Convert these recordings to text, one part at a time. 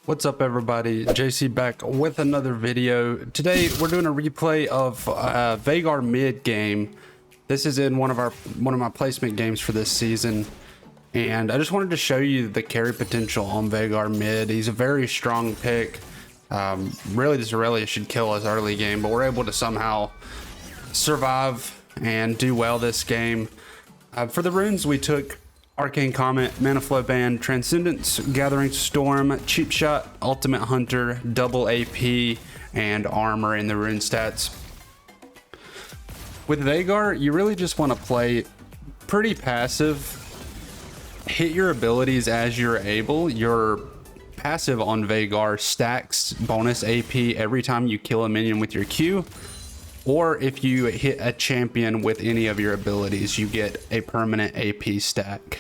What's up, everybody? JC back with another video. Today we're doing a replay of Veigar mid game. This is in one of my placement games for this season, and I just wanted to show you the carry potential on Veigar mid. He's a very strong pick. Really, this Aurelia should kill us early game, but we're able to somehow survive and do well this game. For the runes, we took Arcane Comet, Mana Flow Band, Transcendence, Gathering Storm, Cheap Shot, Ultimate Hunter, Double AP, and Armor in the rune stats. With Veigar, you really just want to play pretty passive. Hit your abilities as you're able. Your passive on Veigar stacks bonus AP every time you kill a minion with your Q. Or if you hit a champion with any of your abilities, you get a permanent AP stack.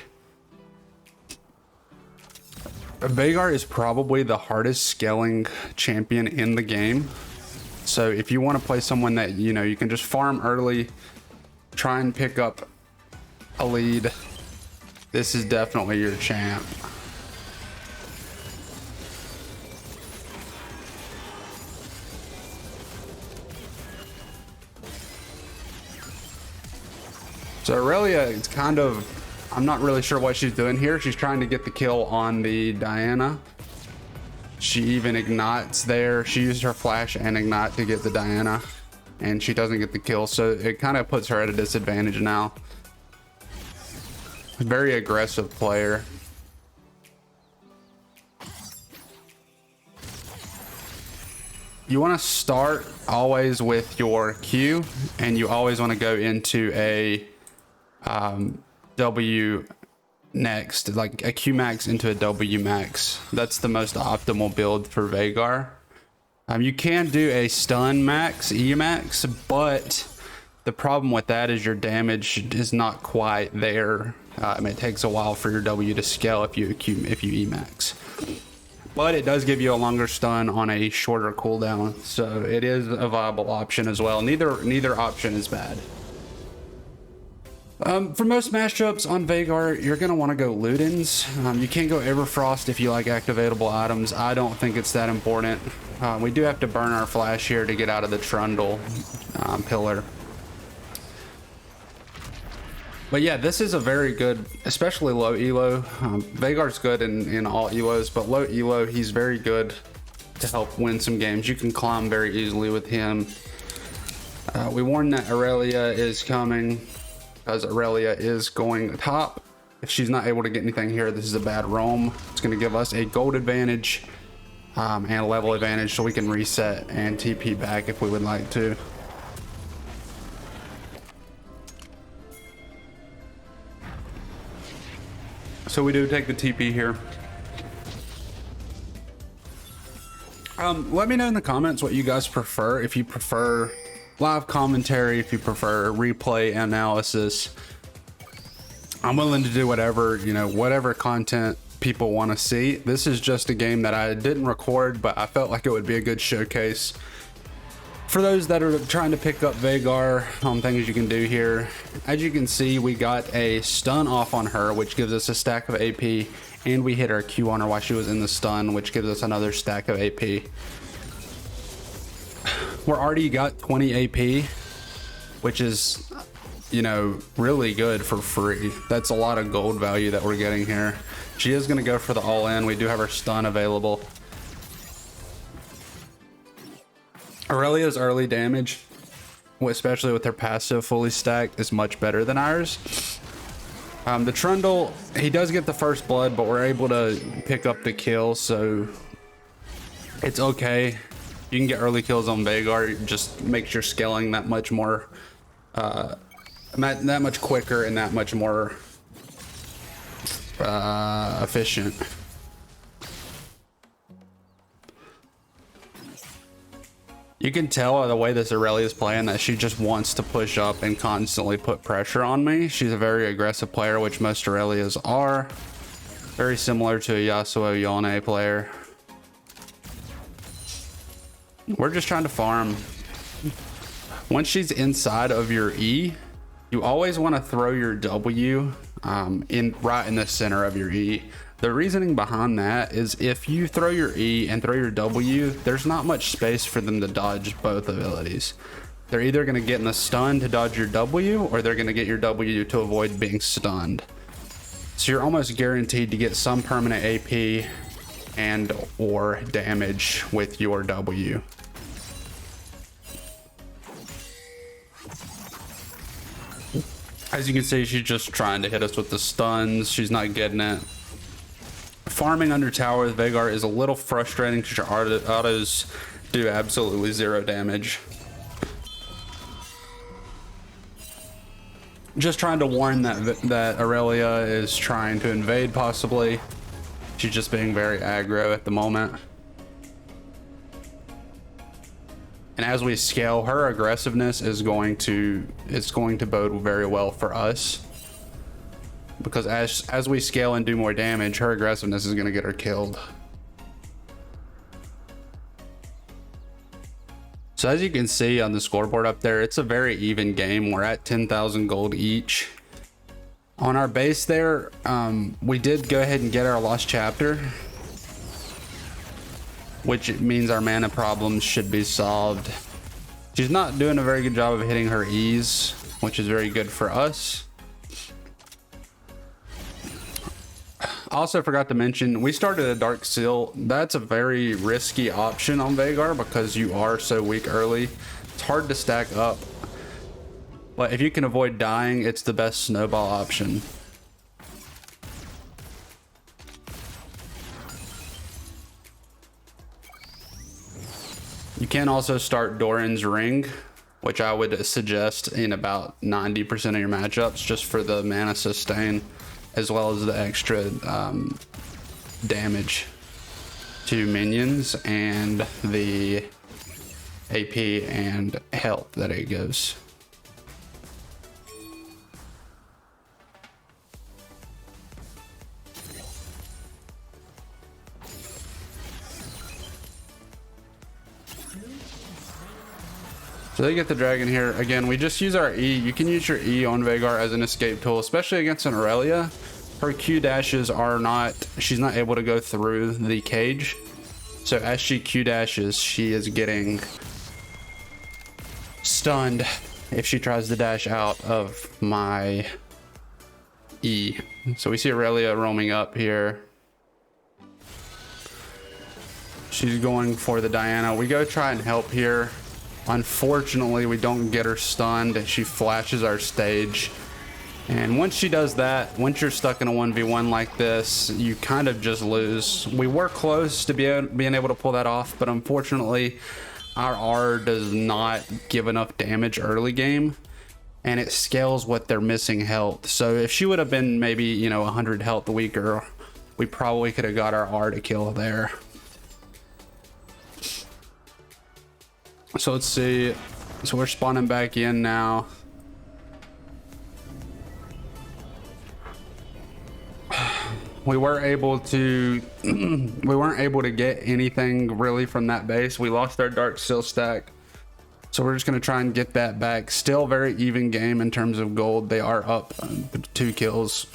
Veigar is probably the hardest scaling champion in the game. So if you want to play someone that, you can just farm early, try and pick up a lead, this is definitely your champ. So Aurelia is kind of, I'm not really sure what she's doing here. She's trying to get the kill on the Diana. She even ignites there. She used her flash and ignite to get the Diana, and she doesn't get the kill. So it kind of puts her at a disadvantage now. Very aggressive player. You want to start always with your Q, and you always want to go into a W next, like a Q max into a W max. That's the most optimal build for Veigar. You can do a stun max, E max, but the problem with that is your damage is not quite there. It takes a while for your W to scale if you E max. But it does give you a longer stun on a shorter cooldown, so it is a viable option as well. Neither option is bad. For most matchups on Veigar, you're going to want to go Ludens. You can go Everfrost if you like activatable items. I don't think it's that important. We do have to burn our flash here to get out of the Trundle pillar. But yeah, this is a very good, especially low elo. Veigar's good in all elos, but low elo, he's very good to help win some games. You can climb very easily with him. We warned that Aurelia is coming, because Aurelia is going top. If she's not able to get anything here, this is a bad roam. It's going to give us a gold advantage and a level advantage, so we can reset and TP back if we would like to. So we do take the TP here. Let me know in the comments what you guys prefer. If you prefer live commentary, if you prefer replay analysis, I'm willing to do whatever, whatever content people want to see. This is just a game that I didn't record, but I felt like it would be a good showcase for those that are trying to pick up Veigar on things you can do here. As you can see, we got a stun off on her, which gives us a stack of AP, and we hit our Q on her while she was in the stun, which gives us another stack of AP. We're already got 20 AP, which is, really good for free. That's a lot of gold value that we're getting here. She is going to go for the all-in. We do have her stun available. Aurelia's early damage, especially with her passive fully stacked, is much better than ours. The Trundle, he does get the first blood, but we're able to pick up the kill, so it's okay. You can get early kills on Veigar. It just makes your scaling that much more, that much quicker and that much more efficient. You can tell by the way this Aurelia is playing that she just wants to push up and constantly put pressure on me. She's a very aggressive player, which most Aurelias are. Very similar to a Yasuo Yone player. We're just trying to farm. Once she's inside of your E, you always want to throw your W right in the center of your E. The reasoning behind that is if you throw your E and throw your W, there's not much space for them to dodge both abilities. They're either going to get in a stun to dodge your W, or they're going to get your W to avoid being stunned. So you're almost guaranteed to get some permanent AP and or damage with your W. As you can see, she's just trying to hit us with the stuns. She's not getting it. Farming under tower with Veigar is a little frustrating because your autos do absolutely zero damage. Just trying to warn that Aurelia is trying to invade possibly. She's just being very aggro at the moment. And as we scale, her aggressiveness is going to bode very well for us. Because as we scale and do more damage, her aggressiveness is going to get her killed. So as you can see on the scoreboard up there, it's a very even game. We're at 10,000 gold each. On our base there, we did go ahead and get our lost chapter, which means our mana problems should be solved. She's not doing a very good job of hitting her E's, which is very good for us. Also forgot to mention, we started a Dark Seal. That's a very risky option on Veigar because you are so weak early. It's hard to stack up. But if you can avoid dying, it's the best snowball option. You can also start Doran's Ring, which I would suggest in about 90% of your matchups, just for the mana sustain, as well as the extra damage to minions and the AP and health that it gives. So they get the dragon here. Again, we just use our E. You can use your E on Veigar as an escape tool, especially against an Aurelia. Her Q dashes are not, she's not able to go through the cage. So as she Q dashes, she is getting stunned if she tries to dash out of my E. So we see Aurelia roaming up here. She's going for the Diana. We go try and help here. Unfortunately, we don't get her stunned. She flashes our stage. And once she does that, once you're stuck in a 1v1 like this, you kind of just lose. We were close to being able to pull that off, but unfortunately, our R does not give enough damage early game, and it scales what they're missing health. So if she would have been maybe, you know, 100 health weaker, we probably could have got our R to kill there. So let's see. So we're spawning back in now. We weren't able to get anything really from that base. We lost our Dark Seal stack. So we're just going to try and get that back. Still very even game in terms of gold. They are up 2 kills.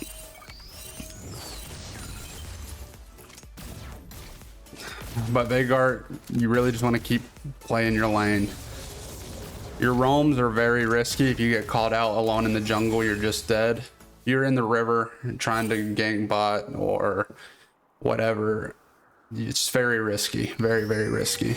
But Veigar, you really just want to keep playing your lane. Your roams are very risky. If you get caught out alone in the jungle, you're just dead. You're in the river trying to gank bot or whatever. It's very risky. Very, very risky.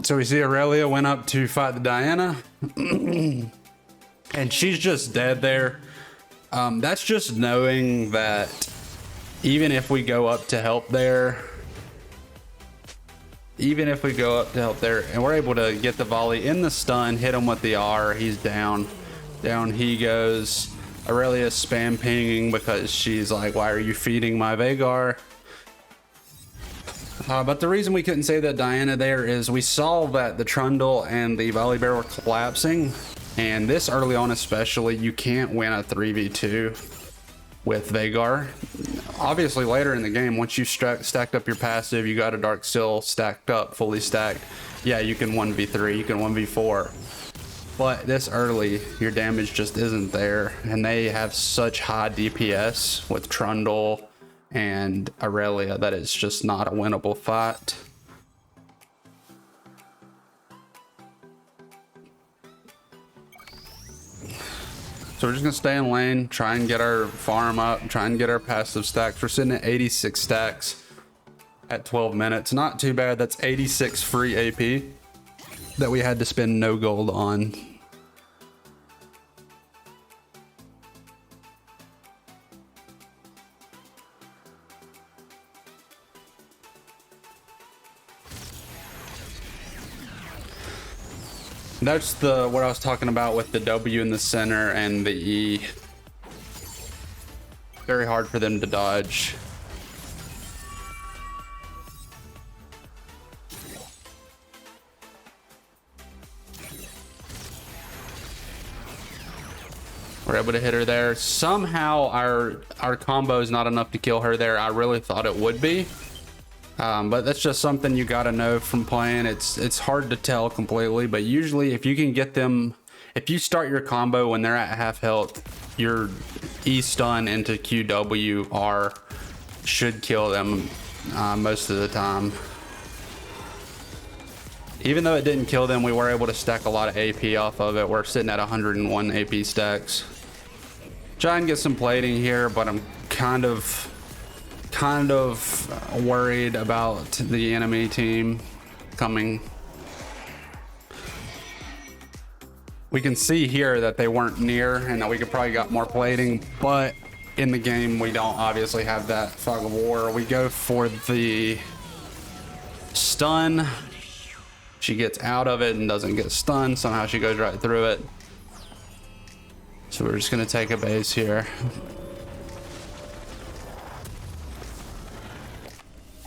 So we see Aurelia went up to fight the Diana. And she's just dead there. That's just knowing that even if we go up to help there, and we're able to get the volley in the stun, hit him with the R, he's down. Down he goes. Aurelia's spam pinging because she's like, why are you feeding my Veigar? But the reason we couldn't save that Diana there is we saw that the Trundle and the Volibear were collapsing, and this early on especially, you can't win a 3v2 with Veigar. Obviously later in the game, once you stacked up your passive, you got a Dark Seal stacked up, fully stacked, yeah, you can 1v3, you can 1v4. But this early, your damage just isn't there, and they have such high DPS with Trundle and Aurelia that it's just not a winnable fight. So we're just gonna stay in lane, try and get our farm up, try and get our passive stacks. We're sitting at 86 stacks at 12 minutes. Not too bad. That's 86 free AP that we had to spend no gold on. That's what I was talking about with the W in the center and the E. Very hard for them to dodge. We're able to hit her there. Somehow our combo is not enough to kill her there. I really thought it would be. But that's just something you got to know from playing. It's hard to tell completely, but usually if you can get them, if you start your combo when they're at half health, your E stun into QWR should kill them most of the time. Even though it didn't kill them, we were able to stack a lot of AP off of it. We're sitting at 101 AP stacks. Try and get some plating here, but I'm kind of worried about the enemy team coming. We can see here that they weren't near and that we could probably got more plating, but in the game we don't obviously have that fog of war. We go for the stun. She gets out of it and doesn't get stunned. Somehow she goes right through it. So we're just gonna take a base here.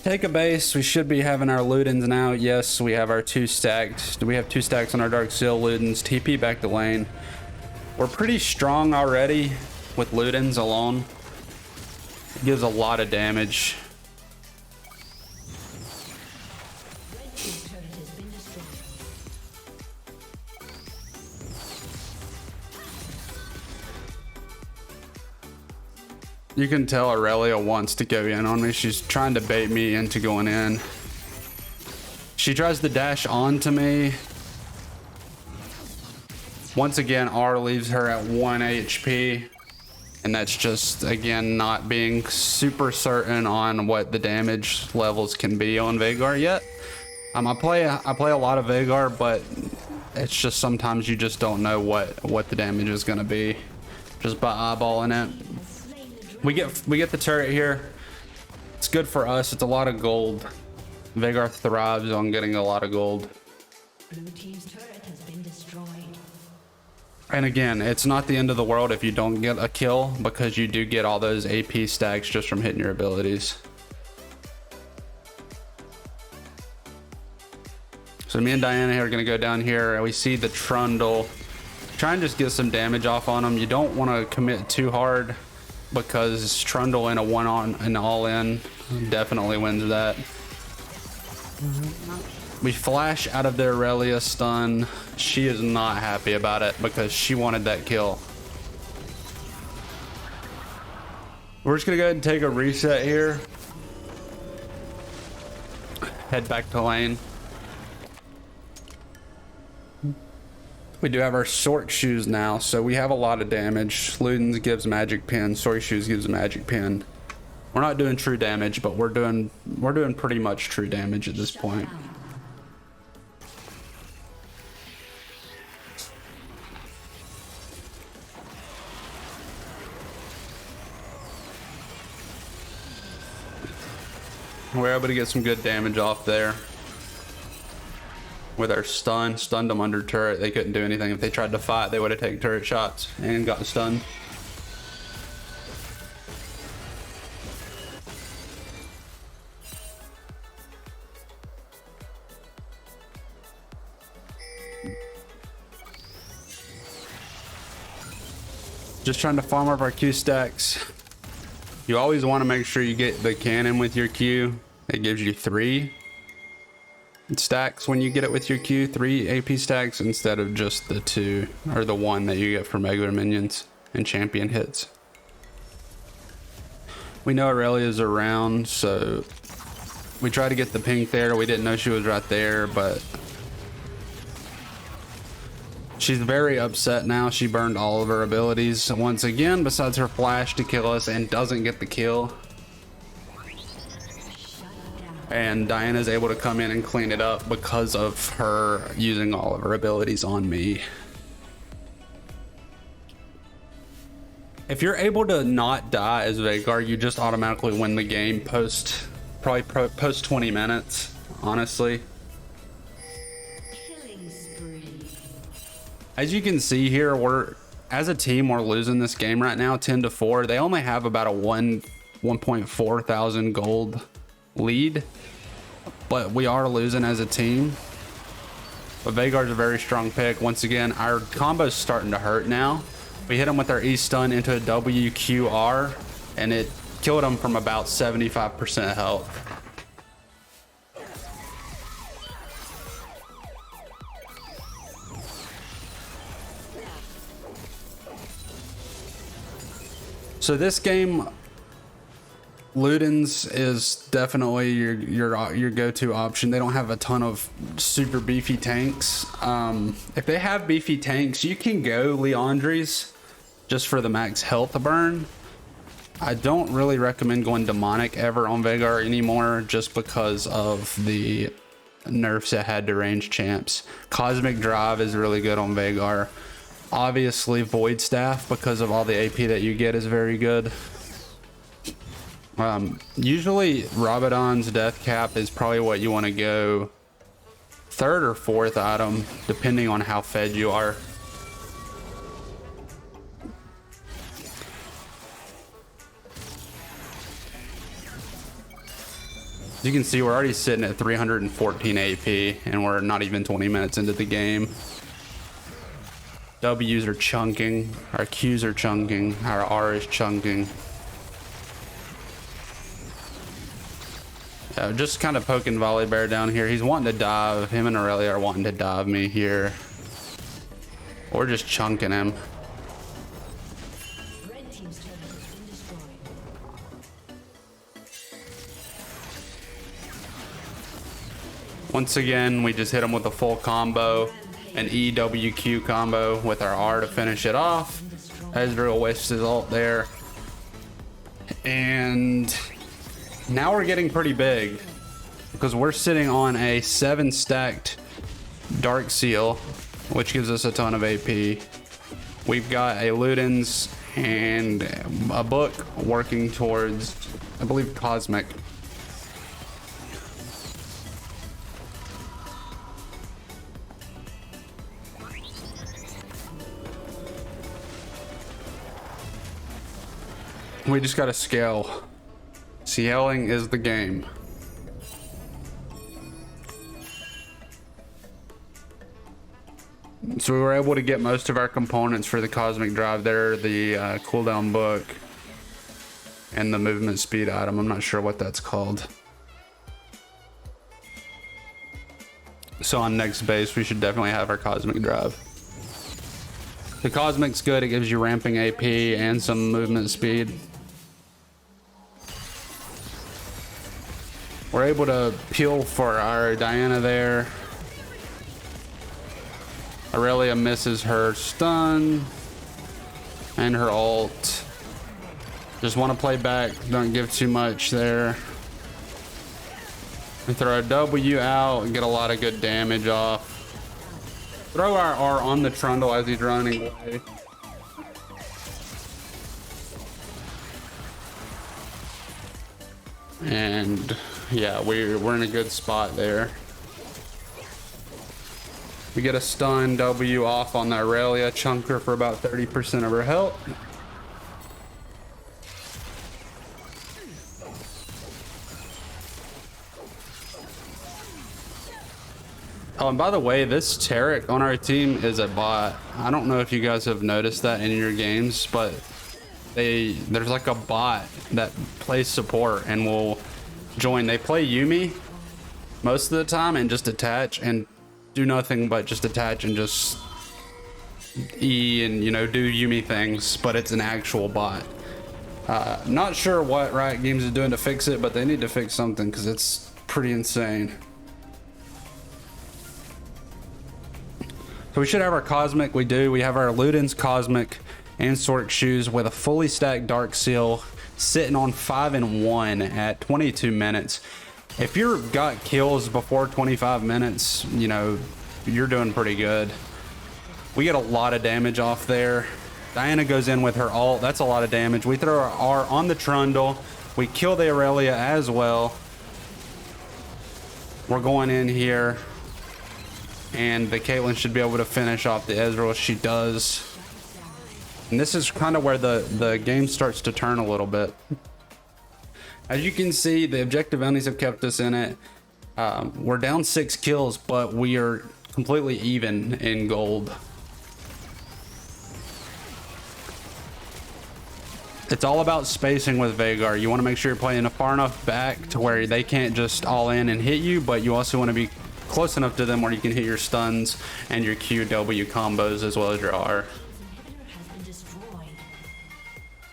Take a base. We should be having our Ludens now. Yes, we have our 2 stacked. Do we have 2 stacks on our Dark Seal Ludens? TP back to lane. We're pretty strong already with Ludens alone. It gives a lot of damage. You can tell Aurelia wants to go in on me. She's trying to bait me into going in. She tries to dash onto me. Once again, R leaves her at 1 HP. And that's just, again, not being super certain on what the damage levels can be on Veigar yet. I play a lot of Veigar, but it's just sometimes you just don't know what the damage is going to be just by eyeballing it. We get the turret here. It's good for us. It's a lot of gold. Veigar thrives on getting a lot of gold. Blue team's turret has been destroyed. And again, it's not the end of the world if you don't get a kill, because you do get all those AP stacks just from hitting your abilities. So me and Diana here are gonna go down here, and we see the Trundle. Try and just get some damage off on them. You don't want to commit too hard, because Trundle in a one-on and all-in definitely wins that. We flash out of their Aurelia stun. She is not happy about it because she wanted that kill. We're just gonna go ahead and take a reset here. Head back to lane. We do have our Sword Shoes now, so we have a lot of damage. Ludens gives magic pin, Sword Shoes gives magic pin. We're not doing true damage, but we're doing pretty much true damage at this point. We're able to get some good damage off there. With our stunned them under turret. They couldn't do anything. If they tried to fight, they would have taken turret shots and gotten stunned. Just trying to farm up our Q stacks. You always want to make sure you get the cannon with your Q. It gives you 3 stacks when you get it with your Q, 3 AP stacks instead of just the 2 or the 1 that you get from regular minions and champion hits. We know Aurelia's around, so we tried to get the pink there. We didn't know she was right there, but she's very upset now. She burned all of her abilities once again, besides her flash to kill us, and doesn't get the kill. And Diana's able to come in and clean it up because of her using all of her abilities on me. If you're able to not die as Veigar, you just automatically win the game post 20 minutes, honestly. Killing spree. As you can see here, as a team, we're losing this game right now 10-4. They only have about a 1.4 thousand gold lead, but we are losing as a team. But Veigar's a very strong pick. Once again, our combo's starting to hurt now. We hit him with our E stun into a WQR, and it killed him from about 75% health. So this game, Ludens is definitely your go-to option. They don't have a ton of super beefy tanks. If they have beefy tanks, you can go Leandri's just for the max health burn. I don't really recommend going demonic ever on Veigar anymore, just because of the nerfs it had to range champs. Cosmic Drive is really good on Veigar. Obviously Void Staff, because of all the AP that you get, is very good. Usually Rabadon's Death Cap is probably what you want to go 3rd or 4th item, depending on how fed you are. As you can see, we're already sitting at 314 AP, and we're not even 20 minutes into the game. W's are chunking, our Q's are chunking, our R is chunking. Just kind of poking Volley Bear down here. He's wanting to dive. Him and Aurelia are wanting to dive me here. Or just chunking him. Red team's turret has been destroyed. Once again, we just hit him with a full combo, an EWQ combo with our R to finish it off. Ezreal wastes his ult there. And now we're getting pretty big, because we're sitting on a 7 stacked Dark Seal, which gives us a ton of AP. We've got a Ludens and a book working towards, I believe, Cosmic. We just gotta scale. Scaling is the game. So we were able to get most of our components for the Cosmic Drive there, the cooldown book and the movement speed item. I'm not sure what that's called. So on next base, we should definitely have our Cosmic Drive. The Cosmic's good. It gives you ramping AP and some movement speed. We're able to peel for our Diana there. Aurelia misses her stun and her ult. Just want to play back. Don't give too much there. We throw a W out and get a lot of good damage off. Throw our R on the Trundle as he's running away. And yeah, we're in a good spot there. We get a stun W off on the Aurelia, chunk her for about 30% of her health. Oh, and by the way, this Tarek on our team is a bot. I don't know if you guys have noticed that in your games, but there's like a bot that plays support and will join. They play Yumi most of the time and just attach and do nothing but just attach and just E and, you know, do Yumi things, but it's an actual bot. Not sure what Riot Games is doing to fix it, but they need to fix something because it's pretty insane. So we should have our Cosmic. We do. We have our Luden's Cosmic and Sork shoes with a fully stacked Dark Seal sitting on 5 and 1 at 22 minutes. If you've got kills before 25 minutes, you know, you're doing pretty good. We get a lot of damage off there. Diana goes in with her ult. That's a lot of damage. We throw our R on the Trundle. We kill the Aurelia as well. We're going in here. And the Caitlyn should be able to finish off the Ezreal. She does. And this is kind of where the game starts to turn a little bit. As you can see, the objective bounties have kept us in it. We're down 6 kills, but we are completely even in gold. It's all about spacing with Veigar. You want to make sure you're playing far enough back to where they can't just all in and hit you, but you also want to be close enough to them where you can hit your stuns and your QW combos as well as your R.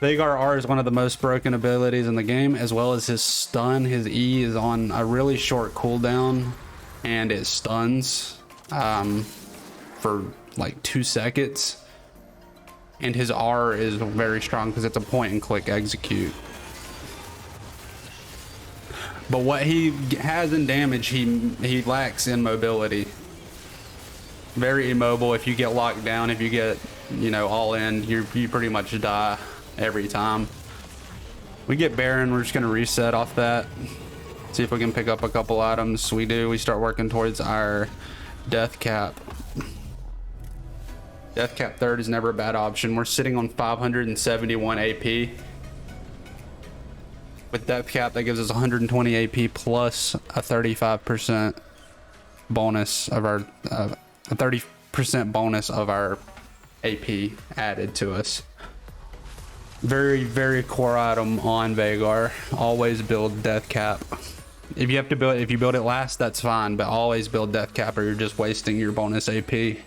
Veigar R is one of the most broken abilities in the game, as well as his stun. His E is on a really short cooldown and it stuns for like 2 seconds. And his R is very strong because it's a point and click execute. But what he has in damage, he lacks in mobility. Very immobile. If you get locked down, if you get, you know, all in, you pretty much die every time. We get Baron. We're just gonna reset off that. See if we can pick up a couple items. We do. We start working towards our death cap. Death cap third is never a bad option. We're sitting on 571 AP. With death cap, that gives us 120 AP plus a 35% bonus of our a 30% bonus of our AP added to us. Very, very core item on Veigar. Always build death cap. If you have to build, if you build it last, that's fine, but always build death cap or you're just wasting your bonus AP.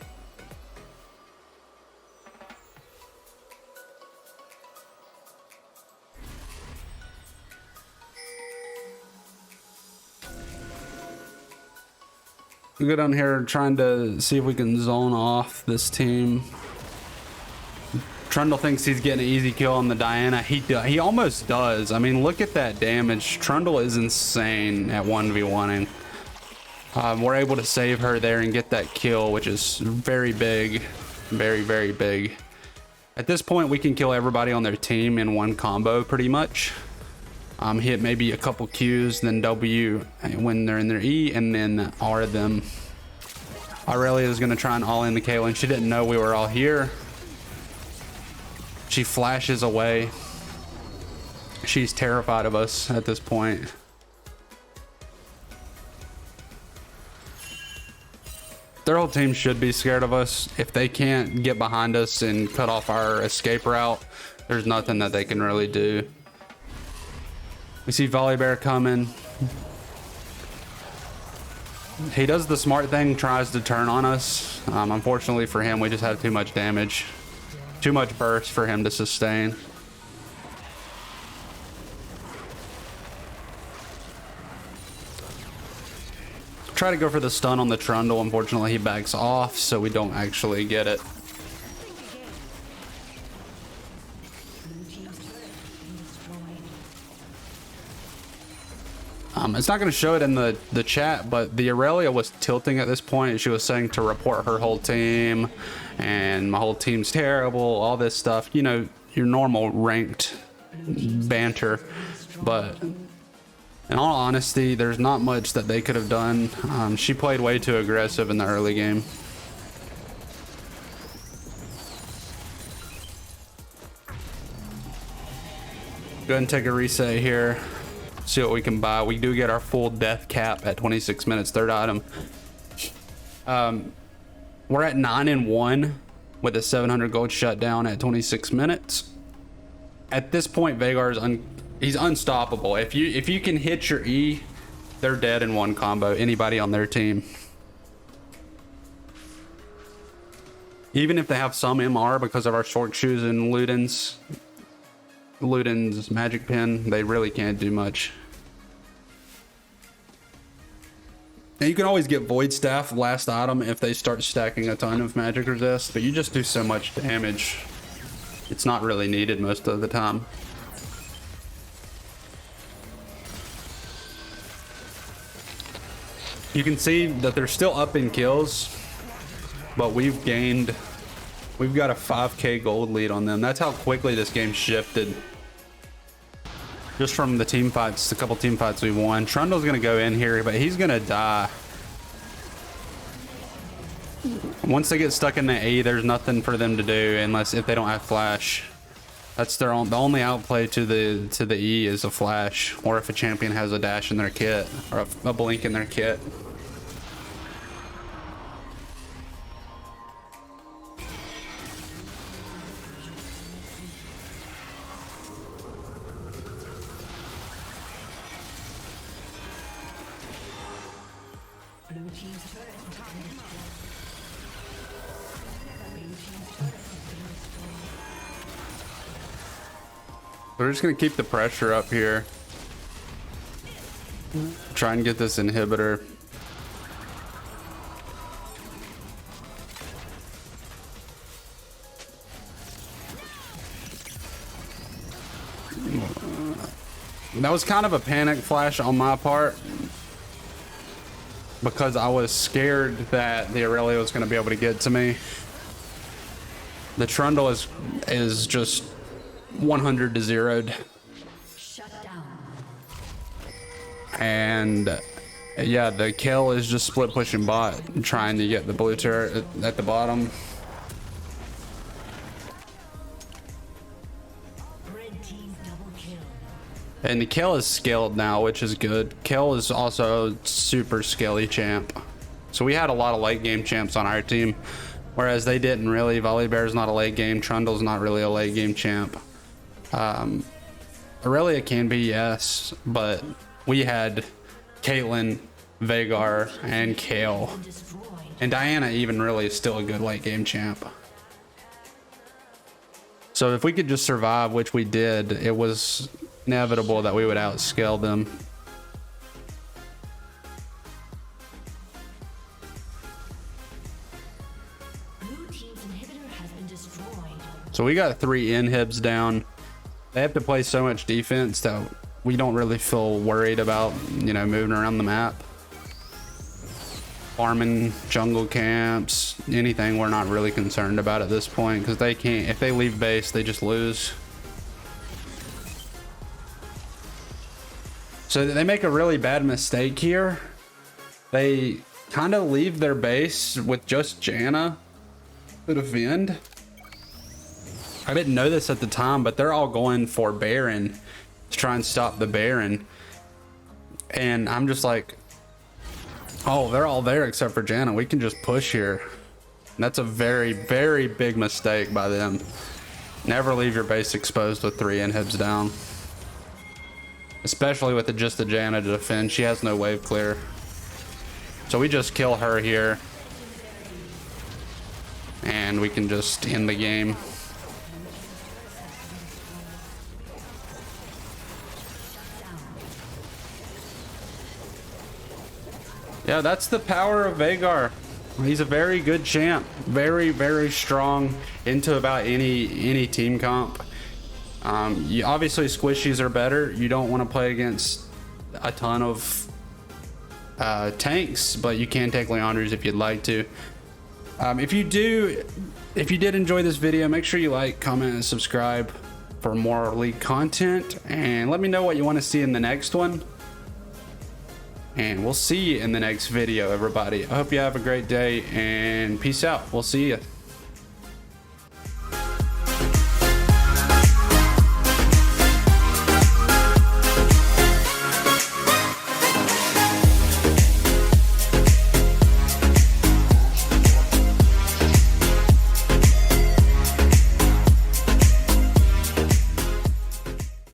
We go down here trying to see if we can zone off this team. Trundle thinks he's getting an easy kill on the Diana. He almost does. I mean, look at that damage. Trundle is insane at 1v1ing. We're able to save her there and get that kill, which is very big. Very, very big. At this point, we can kill everybody on their team in one combo pretty much. Hit maybe a couple Qs, then W when they're in their E, and then R them. Aurelia is going to try and all in the Caitlyn. She didn't know we were all here. She flashes away. She's terrified of us at this point. Their whole team should be scared of us. If they can't get behind us and cut off our escape route, there's nothing that they can really do. We see Veigar coming. He does the smart thing, tries to turn on us. Unfortunately for him, we just have too much damage. Too much burst for him to sustain. Try to go for the stun on the Trundle. Unfortunately, he backs off, so we don't actually get it. It's not going to show it in the chat, but the Aurelia was tilting at this point. She was saying to report her whole team, and my whole team's terrible, all this stuff. You know, your normal ranked banter. But in all honesty, there's not much that they could have done. She played way too aggressive in the early game. Go ahead and take a reset here. See what we can buy. We do get our full death cap at 26 minutes, third item. We're at 9-1 with a 700 gold shutdown at 26 minutes. At this point, Veigar is he's unstoppable. If you can hit your E, they're dead in one combo. Anybody on their team. Even if they have some MR because of our short shoes and Luden's magic pen, they really can't do much. And you can always get Void Staff last item if they start stacking a ton of magic resist, but you just do so much damage. It's not really needed most of the time. You can see that they're still up in kills, but we've got a 5k gold lead on them. That's how quickly this game shifted. Just from the team fights, a couple team fights we won. Trundle's gonna go in here, but he's gonna die. Once they get stuck in the A, there's nothing for them to do if they don't have flash. That's the only outplay to the E is a flash, or if a champion has a dash in their kit or a blink in their kit. Blue team's turret has been destroyed. Blue team's turret has been destroyed. We're just gonna keep the pressure up here. Try and get this inhibitor. That was kind of a panic flash on my part, because I was scared that the Aurelia was going to be able to get to me. The Trundle is just 100 to 0'd. Shut down. And yeah, the kill is just split pushing bot, trying to get the blue turret at the bottom. Red team double kill. And the kill is skilled now, which is good. Kill is also a super skilly champ. So we had a lot of late game champs on our team, whereas they didn't really. Volibear's not a late game. Trundle's not really a late game champ. Aurelia can be, yes, but we had Caitlyn, Veigar, and Kale. And Diana even really is still a good late game champ. So if we could just survive, which we did, it was inevitable that we would outscale them. Blue team's inhibitor has been destroyed. So we got 3 inhibs down. They have to play so much defense that we don't really feel worried about, moving around the map. Farming jungle camps, anything we're not really concerned about at this point, because they can't, if they leave base, they just lose. So they make a really bad mistake here. They kind of leave their base with just Janna to defend. I didn't know this at the time, but they're all going for Baron to try and stop the Baron. And I'm just like, oh, they're all there except for Janna. We can just push here. And that's a very, very big mistake by them. Never leave your base exposed with 3 inhibs down. Especially with just the Janna to defend. She has no wave clear. So we just kill her here. And we can just end the game. Yeah, that's the power of Veigar. He's a very good champ. Very, very strong into about any team comp. Obviously squishies are better. You don't want to play against a ton of tanks, but you can take Leandres if you'd like to. If you did enjoy this video, make sure you like, comment, and subscribe for more League content, and let me know what you want to see in the next one. And we'll see you in the next video, everybody. I hope you have a great day, and peace out. We'll see you.